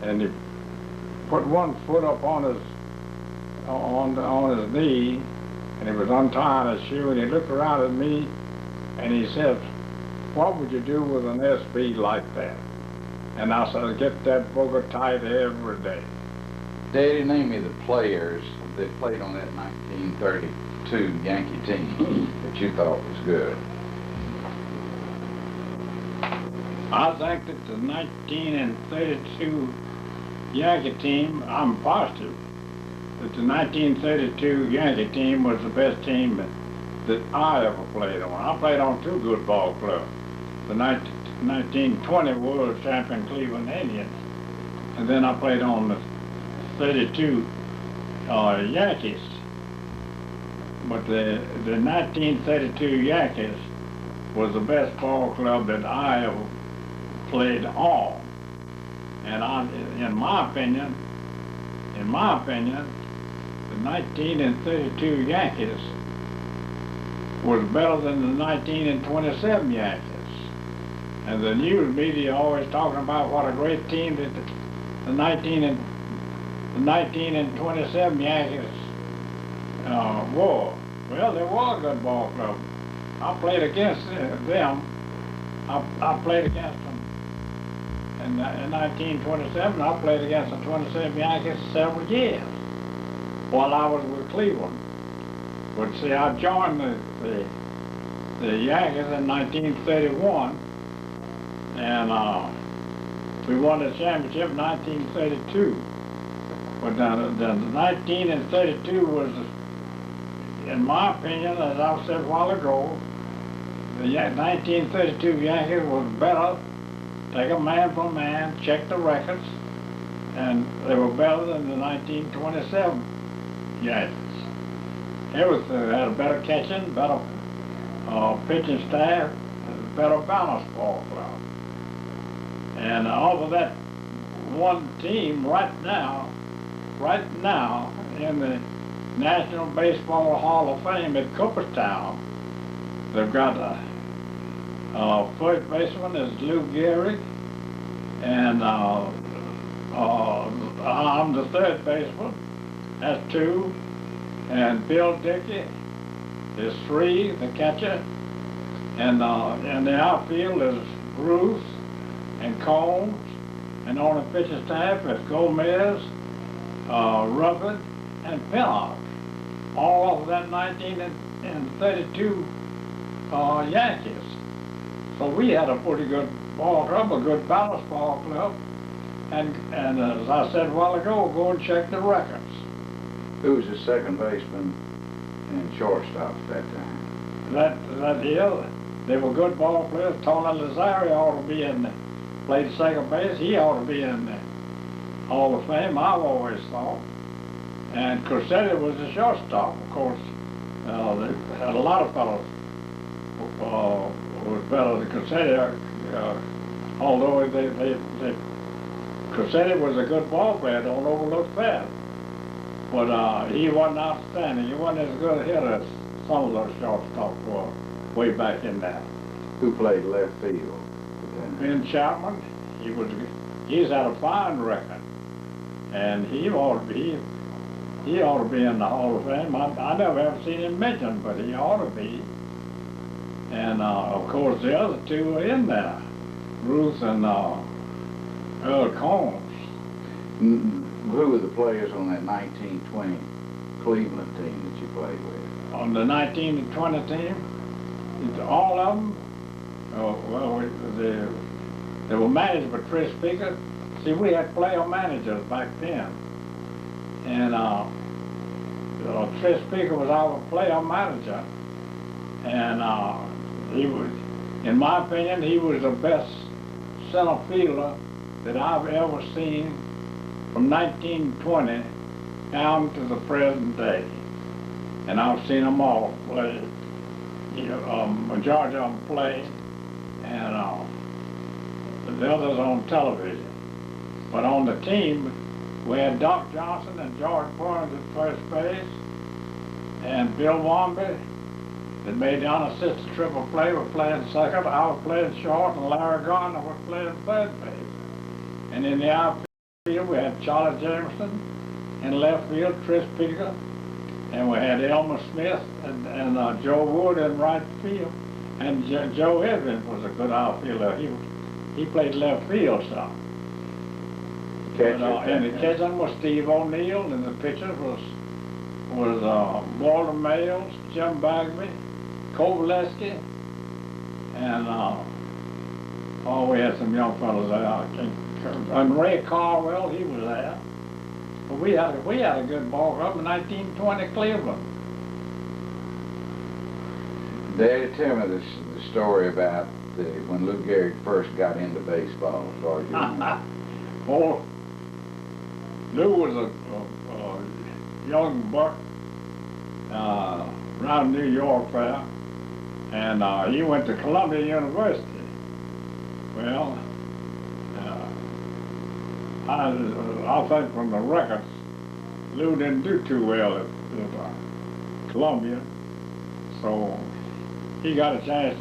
and he put one foot up on his knee, and he was untying his shoe, and he looked around at me, and he said, "What would you do with an SB like that?" And I said, "Get that booger tight every day." Daddy, name me the players that played on that 1932 Yankee team that you thought was good. I think that the 1932 Yankee team, I'm positive that the 1932 Yankee team was the best team that I ever played on. I played on two good ball clubs. The 1920 World Champion Cleveland Indians, and then I played on the 32 Yankees. But the 1932 Yankees was the best ball club that I ever played on. And in my opinion, the 1932 Yankees was better than the 1927 Yankees. And the news media always talking about what a great team that the 1927 Yankees were. Well, they were a good ball club. I played against them. I played against them in 1927. I played against the 27 Yankees several years while I was with Cleveland. But see, I joined the Yankees in 1931, and we won the championship in 1932. But the 1932 was, in my opinion, as I said a while ago, the 1932 Yankees was better. Take a man for man, check the records, and they were better than the 1927 Yankees. Everything, they had a better catching, better pitching staff, better balanced ball club. And off of that one team right now in the National Baseball Hall of Fame at Cooperstown, they've got first baseman is Lou Gehrig, and I'm the third baseman. That's two, and Bill Dickey is three, the catcher, and the outfield is Bruce and Combs, and on the pitching staff is Gomez, Rufford, and Pinnock, all of that 1932 Yankees. So we had a pretty good ball club, a good balanced ball club, and as I said a while ago, go and check the records. Who was the second baseman and shortstop at that time? That deal, they were good ball players. Tony Lazzari ought to be in the, played second base. He ought to be in the Hall of Fame, I've always thought. And Corsetti was the shortstop, of course. They had a lot of fellows was better than Corsetti, although Corsetti was a good ball player, don't overlook that. But he wasn't outstanding. He wasn't as good a hitter as some of those shortstops were way back in that. Who played left field? Ben Chapman, he's had a fine record, and he ought to be in the Hall of Fame. I never have seen him mentioned, but he ought to be. And of course the other two are in there, Ruth and Earl Combs. Who were the players on that 1920 Cleveland team that you played with? On the 1920 team, all of them, they were managed by Tris Speaker. See, we had player managers back then. And Tris Speaker was our player manager. And he was, in my opinion, he was the best center fielder that I've ever seen from 1920 down to the present day. And I've seen them all play, majority of them play, and the others on television. But on the team, we had Doc Johnson and George Burns at first base, and Bill Womby, that made the unassisted triple play, was playing second. I was playing short, and Larry Gardner was playing third base. And in the outfield, field, we had Charlie Jameson. In left field, Tris Peter. And we had Elmer Smith and Joe Wood in right field. And Joe Edmonds was a good outfielder. He played left field some. And the catcher was Steve O'Neill, and the pitchers was Walter Mayles, Jim Bagby, Kovaleski, and we had some young fellows there. And Ray Carwell, he was there. But we had a good ball club in 1920 Cleveland. Daddy, tell me the story about when Lou Gehrig first got into baseball. As far as you remember. Well, Lou was a young buck around New York there, and he went to Columbia University. Well, I think from the records, Lou didn't do too well at Columbia, so he got a chance.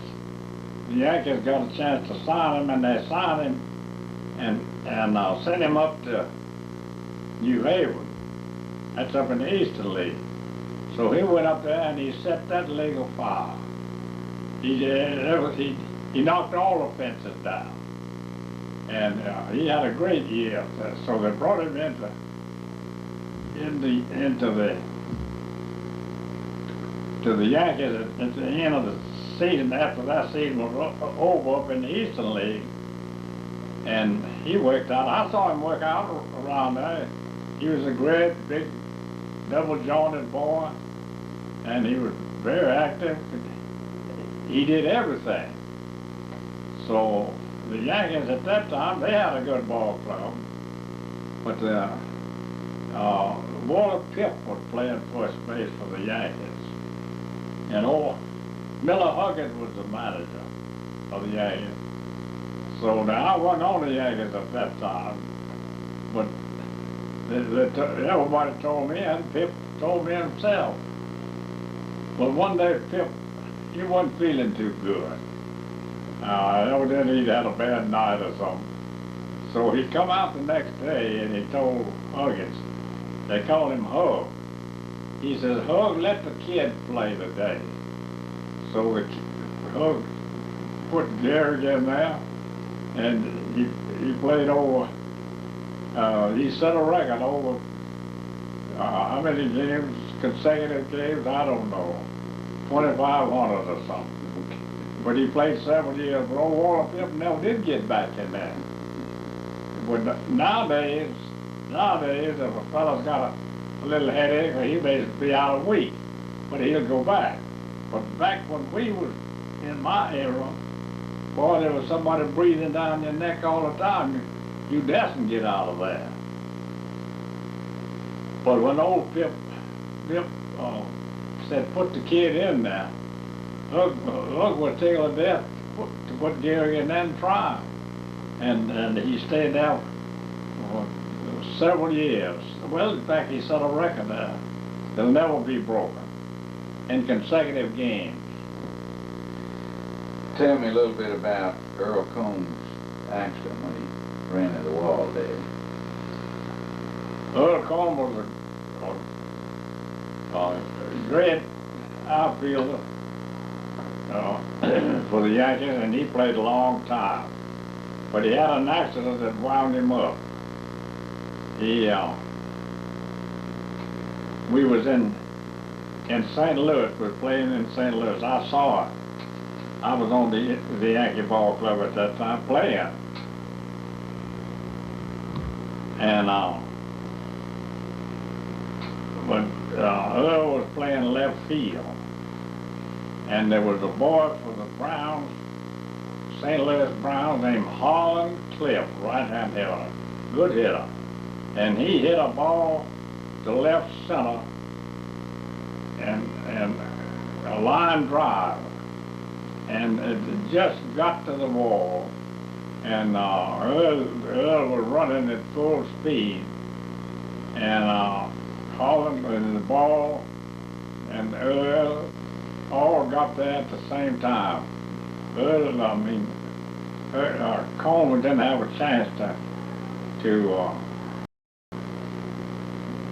The Yankees got a chance to sign him, and they signed him and sent him up to New Haven. That's up in the Eastern League. So he went up there and he set that league afire. He knocked all the fences down, and he had a great year. So they brought him into the Yankees at the end of the season. After that season was over up in the Eastern League, and he worked out. I saw him work out around there. He was a great, big, double-jointed boy, and he was very active. He did everything. So the Yankees at that time, they had a good ball club, but Walter Pipp was playing first base for the Yankees, and Miller Huggins was the manager of the Yankees. So now I wasn't on the Yankees at that time, but everybody told me, and Pipp told me himself. But one day Pipp, he wasn't feeling too good. Evidently he'd had a bad night or something. So he come out the next day and he told Huggins, they called him Hug. He says, Hug, let the kid play today. So Hug put Gehrig in there, and he played over, he set a record over, how many games, consecutive games, I don't know, 2,500 or something. But he played several years, but old Walter Pipp never did get back in there. But nowadays, if a fella's got a little headache, he may be out a week, but he'll go back. But back when we was in my era, boy, there was somebody breathing down your neck all the time. You dasn't get out of there. But when old Pipp said, put the kid in there, Hug would tickle to death to put Gehrig in there and try. And he stayed there for several years. Well, in fact, he set a record there that'll never be broken in consecutive games. Tell me a little bit about Earl Combs' accident when he ran into the wall there. Earl Combs was a great outfielder for the Yankees, and he played a long time. But he had an accident that wound him up. We was in St. Louis. We were playing in St. Louis. I saw it. I was on the Yankee ball club at that time playing. And Earl was playing left field. And there was a boy for the Browns, St. Louis Browns, named Harlan Cliff, right-hand hitter, good hitter. And he hit a ball to left center and a line drive. And it just got to the wall. And Earl was running at full speed. And Harlan and the ball and Earl all got there at the same time. Coleman didn't have a chance to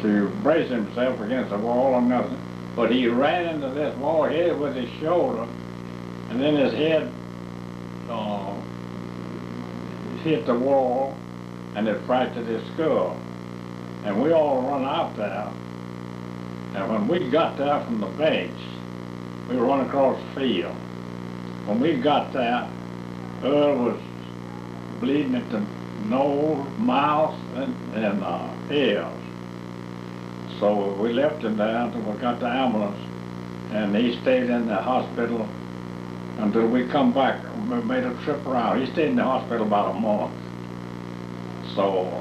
to brace himself against the wall or nothing. But he ran into this wall, hit it with his shoulder, and then his head hit the wall, and it fractured his skull. And we all run out there. And when we got there from the bench, we run across the field. When we got there, Earl was bleeding at the nose, mouth, and ears. So we left him there until we got the ambulance, and he stayed in the hospital until we come back. We made a trip around. He stayed in the hospital about a month. So,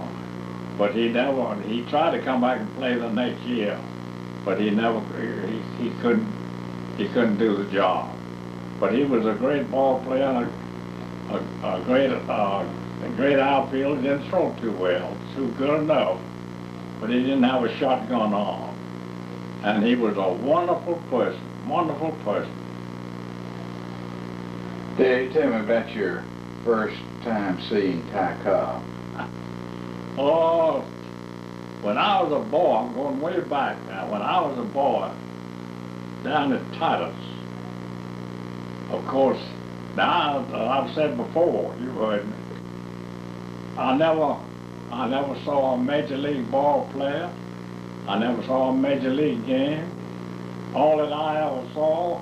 but he tried to come back and play the next year, but he couldn't do the job. But he was a great ball player, a great outfielder. He didn't throw too well, too good enough, but he didn't have a shotgun arm. And he was a wonderful person, wonderful person. Daddy, tell me about your first time seeing Ty Cobb. Oh, when I was a boy, I'm going way back now, when I was a boy, down at Titus, of course, now I've said before, you heard me, I never saw a major league ball player. I never saw a major league game. All that I ever saw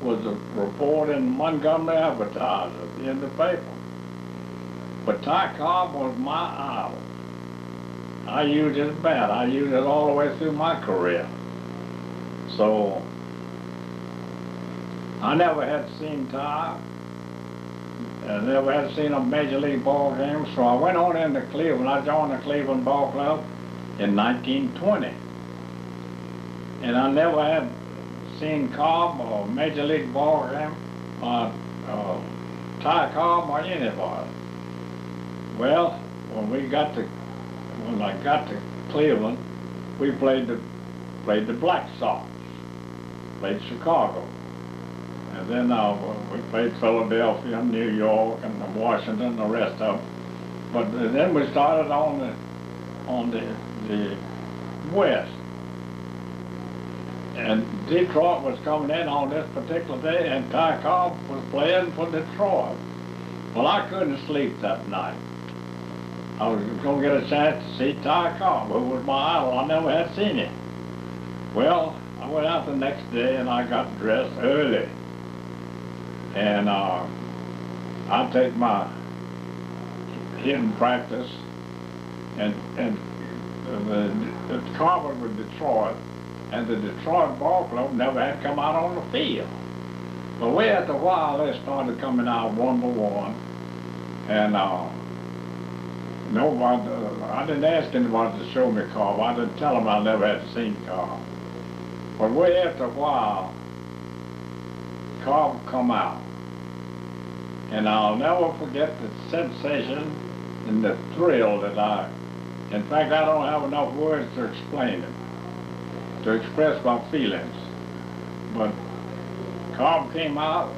was a report in Montgomery Advertiser in the paper. But Ty Cobb was my idol. I used his bat. I used it all the way through my career. So I never had seen Ty. I never had seen a major league ball game. So I went on into Cleveland. I joined the Cleveland Ball Club in 1920. And I never had seen Cobb or major league ball game, Ty Cobb or anybody. Well, when I got to Cleveland, we played the Black Sox, played Chicago, and then we played Philadelphia, New York, and Washington, and the rest of them. But then we started on the West. And Detroit was coming in on this particular day, and Ty Cobb was playing for Detroit. Well, I couldn't sleep that night. I was going to get a chance to see Ty Cobb, who was my idol. I never had seen him. Well, I went out the next day, and I got dressed early. And I take my hitting practice, and the car was with Detroit, and the Detroit Ball Club never had come out on the field. But way after a while, they started coming out one by one, and nobody, I didn't ask anybody to show me Cobb. I didn't tell them I never had seen Cobb. But way after a while, Cobb come out, and I'll never forget the sensation and the thrill that in fact, I don't have enough words to explain it, to express my feelings. But Cobb came out,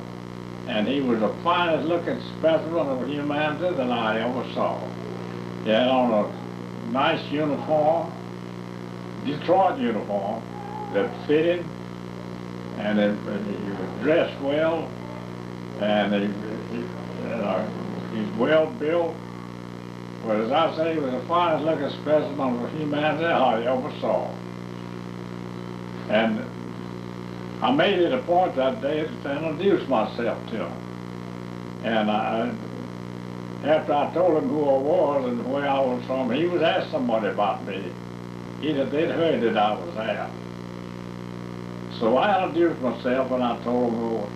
and he was the finest looking specimen of humanity that I ever saw. He had on a nice uniform, Detroit uniform, that fitted, and he was dressed well, and he's well built. But as I say, he was the finest looking specimen of humanity I ever saw. And I made it a point that day to introduce myself to him. And after I told him who I was and where I was from, he was asked somebody about me. They'd heard that I was there. So I introduced myself, and I told him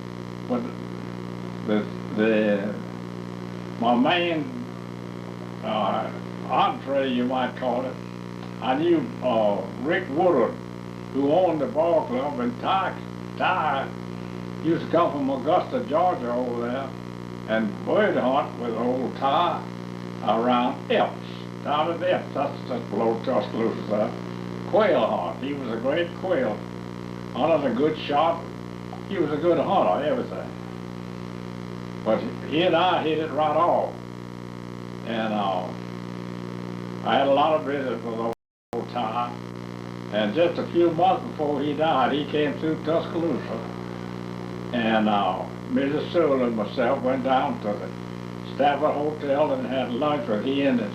my main entree, you might call it. I knew Rick Woodard, who owned the ball club, and Ty used to come from Augusta, Georgia over there, and bird hunt with old Ty around Epps, down at Epps, that's below Tuscaloosa, quail hunt. He was a great quail hunter, a good shot. He was a good hunter, everything. But he and I hit it right off. And I had a lot of visits with old Ty. And just a few months before he died, he came through Tuscaloosa, and Mrs. Sewell and myself went down to the Stafford Hotel and had lunch with he and his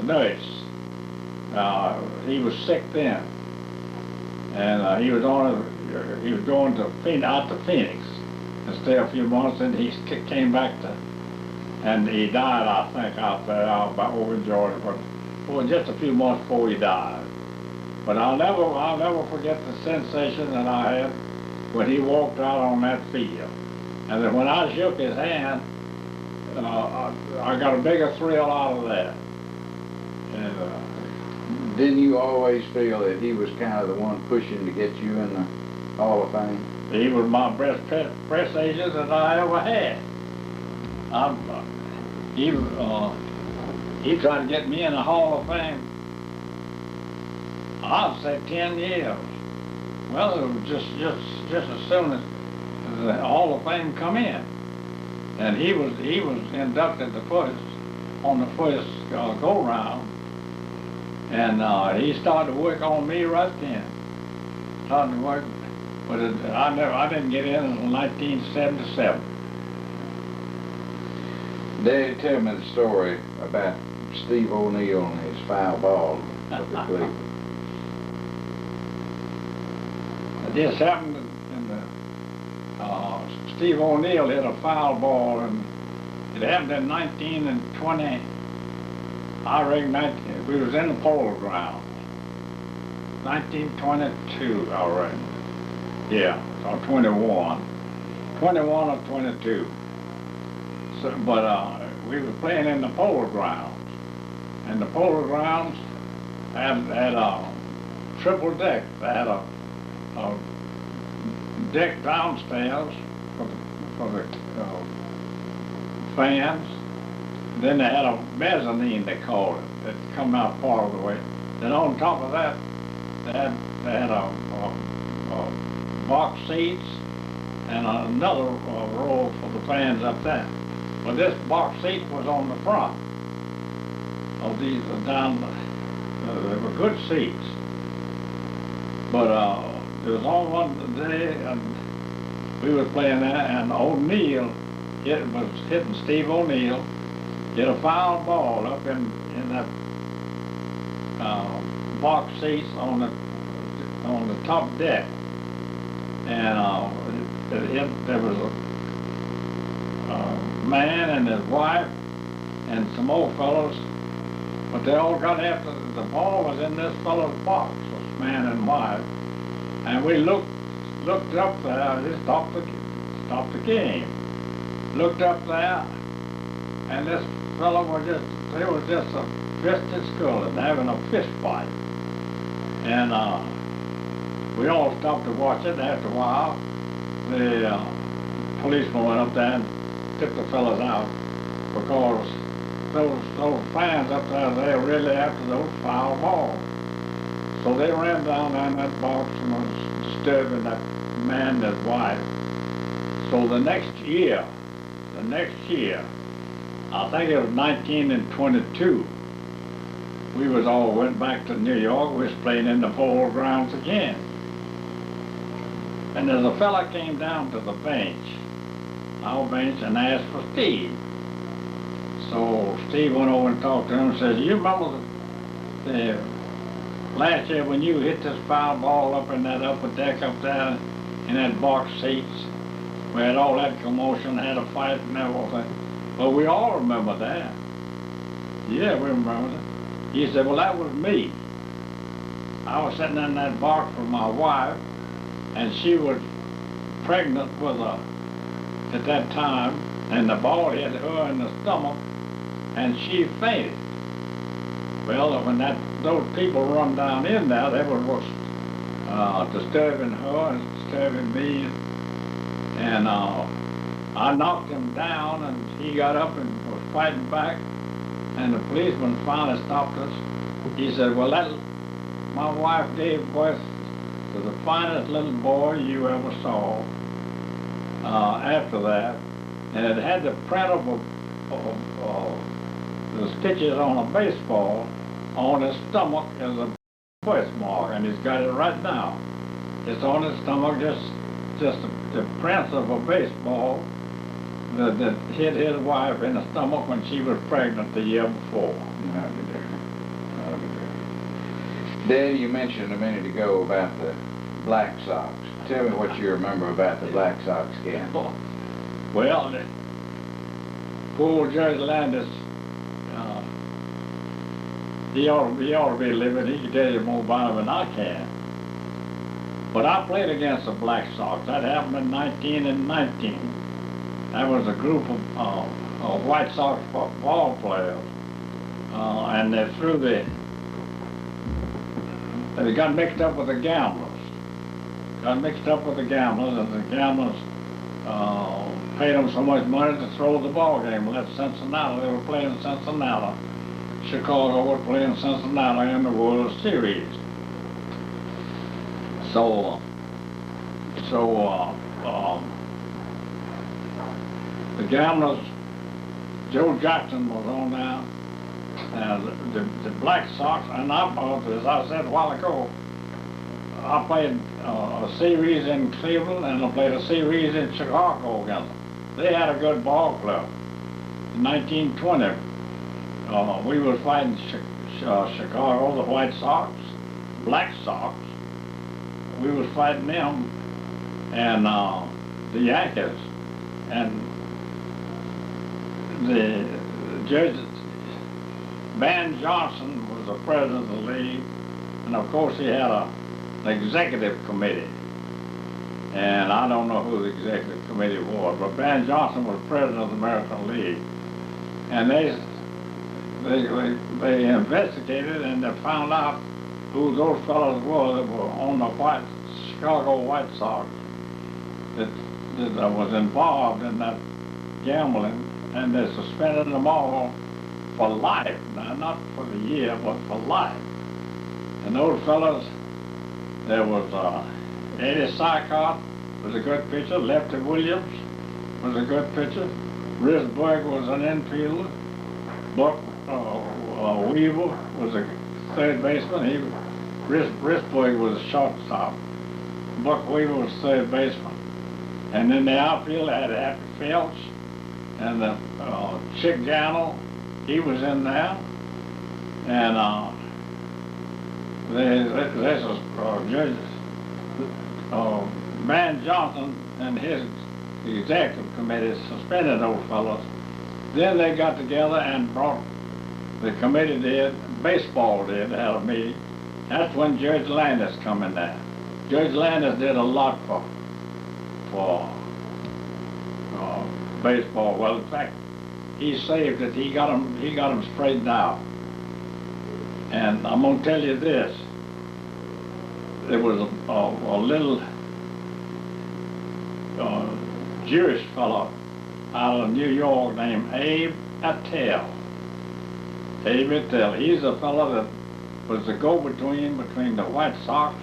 nurse. He was sick then, and he was going to out to Phoenix and stay a few months, and he came back to, and he died, I think, out there over in Georgia, but just a few months before he died. But I'll never forget the sensation that I had when he walked out on that field, and then when I shook his hand, I got a bigger thrill out of that. And, didn't you always feel that he was kind of the one pushing to get you in the Hall of Fame? He was my best press agent that I ever had. He tried to get me in the Hall of Fame, I'd say 10 years. Well, it was just as soon as the Hall of Fame come in, and he was inducted on the first go round, and he started to work on me right then. Started to work, but I didn't get in until 1977. Daddy, tell me the story about Steve O'Neill and his foul ball of the Cleveland. This happened in the Steve O'Neill hit a foul ball, and it happened in 1920. I reckon we was in the Polo Grounds. 1922, I reckon. Yeah, or 21. 21 or 22. So, but we were playing in the Polo Grounds, and the Polo Grounds had a triple deck. They had a deck downstairs for the fans. Then they had a mezzanine, they called it, that come out part of the way. Then on top of that, they had a box seats and another row for the fans up there. But this box seat was on the front of these down. They were good seats. But there was on one day, and we was playing there, and O'Neill was hitting Steve O'Neill. Hit a foul ball up in that box seats on the top deck, and there was a man and his wife and some old fellows, but they all got after the ball was in this fellow's box, this man and wife, and we looked up there. They stopped the game. Looked up there, and this fellow was just a fisted skull and having a fist fight. And we all stopped to watch it. After a while, the policeman went up there and took the fellas out because those fans up there, they were really after those foul balls. So they ran down there in that box and was disturbing that man and his wife. So the next year, I think it was 1922, we all went back to New York. We was playing in the Polo Grounds again. And there's a fella came down to the bench, our bench, and asked for Steve. So Steve went over and talked to him and says, "You remember the last year when you hit this foul ball up in that upper deck up there in that box seats? We had all that commotion, had a fight and everything." Well, we all remember that. Yeah, we remember that. He said, "Well, that was me. I was sitting in that box with my wife, and she was pregnant with at that time, and the ball hit her in the stomach, and she fainted. Well, when those people run down in there, they was disturbing her and disturbing me, and I knocked him down, and he got up and was fighting back, and the policeman finally stopped us. He said, "Well, my wife gave birth to the finest little boy you ever saw after that, and it had the print of the stitches on a baseball on his stomach as a birthmark, and he's got it right now. It's on his stomach, just the prints of a baseball that hit his wife in the stomach when she was pregnant the year before. I'll be there. I'll be there. Daddy, you mentioned a minute ago about the Black Sox. Tell me what you remember about the Black Sox game. Well, poor Judge Landis, he ought to be living. He can tell you more about it than I can. But I played against the Black Sox. That happened in 1919. That was a group of White Sox ball players, and they got mixed up with the gamblers. And the gamblers paid them so much money to throw the ball game. Well, that's Cincinnati. They were playing Cincinnati. Chicago was playing Cincinnati in the World Series. So the gamblers, Joe Jackson was on there, and the Black Sox, and as I said a while ago, I played a series in Cleveland, and I played a series in Chicago against them. They had a good ball club. In 1920, we were fighting Chicago, the White Sox, Black Sox. We was fighting them, and the Yankees, and the judge, Van Johnson, was the president of the league, and of course he had an executive committee, and I don't know who the executive committee was, but Van Johnson was president of the American League, and they investigated and they found out who those fellows were that were on the Chicago White Sox that was involved in that gambling, and they suspended them all for life. Now, not for the year, but for life. And those fellows, there was Eddie Sykott was a good pitcher, Lefty Williams was a good pitcher, Risberg was an infielder, Buck Weaver was a third baseman. Risberg was a shortstop. Buck Weaver was third baseman. And in the outfield, I had Happy Felch and Chick Gannell. He was in there. And this was Judge Van Johnson and his executive committee suspended those fellows. Then they got together and brought, the committee did, baseball did, had a meeting. That's when Judge Landis come in there. Judge Landis did a lot for baseball. Well, in fact, he saved it. He got them straightened out. And I'm gonna tell you this: there was a little Jewish fellow out of New York named Abe Attell. Abe Attell. He's a fellow that was the go-between between the White Sox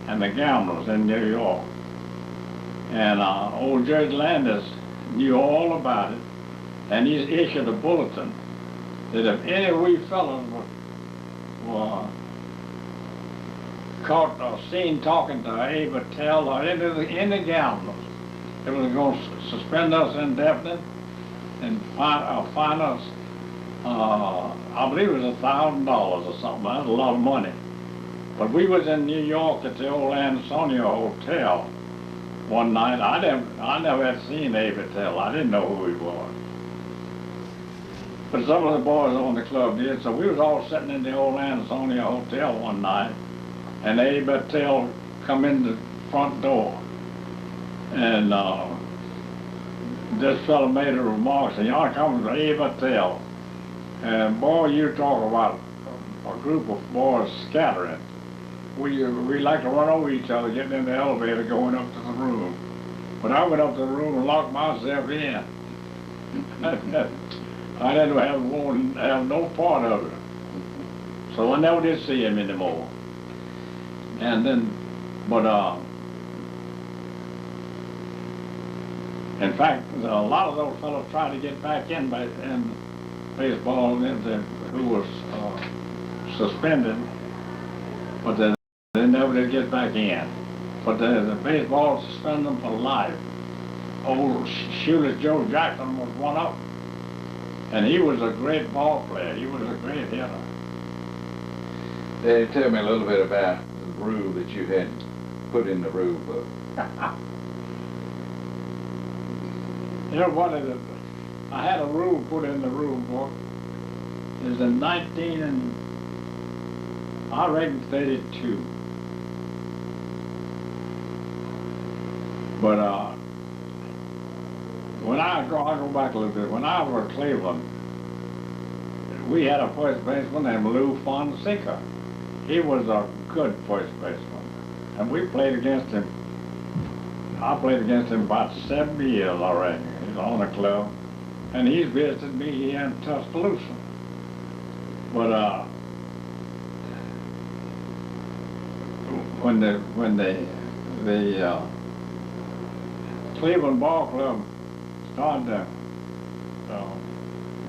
and the gamblers in New York. And old Judge Landis knew all about it, and he's issued a bulletin that if any wee fellows were caught or seen talking to Abe Attell or any gamblers, it was going to suspend us indefinite and fine us, I believe it was $1,000 or something. That's a lot of money. But we was in New York at the old Ansonia Hotel one night. I never had seen Abe Attell. I didn't know who he was. But some of the boys on the club did. So we was all sitting in the old Ansonia Hotel one night, and Abe Attell come in the front door. And this fellow made a remark, saying, "Y'all come to Abe Attell." And boy, you talk about a group of boys scattering. We like to run over each other, getting in the elevator, going up to the room. But I went up to the room and locked myself in. I didn't have no part of it. So I never did see him anymore. And then, but in fact, a lot of those fellows tried to get back in baseball, who was suspended. but they never did get back in. But the baseball suspended them for life. Old Shoeless Joe Jackson was one of them. And he was a great ball player. He was a great hitter. Tell me a little bit about the rule that you had put in the rule book. You know what is it? I had a rule put in the rule book. It was in 32. But I'll go back a little bit. When I was at Cleveland, we had a first baseman named Lou Fonseca. He was a good first baseman, and we played against him. I played against him about 7 years already. He's on the club, and he's visited me here in Tuscaloosa. But when the Cleveland Ball Club started to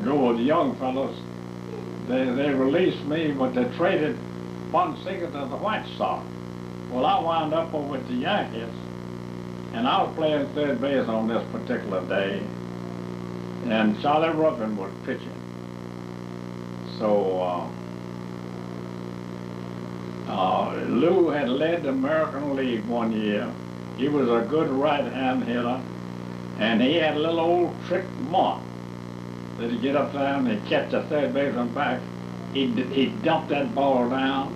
go with the young fellows, they released me, but they traded Fonseca to the White Sox. Well, I wound up over with the Yankees, and I was playing third base on this particular day, and Charlie Ruffin was pitching. So Lou had led the American League one year. He was a good right-hand hitter, and he had a little old trick mark that he'd get up there and he'd catch a third baseman back. He'd dump that ball down,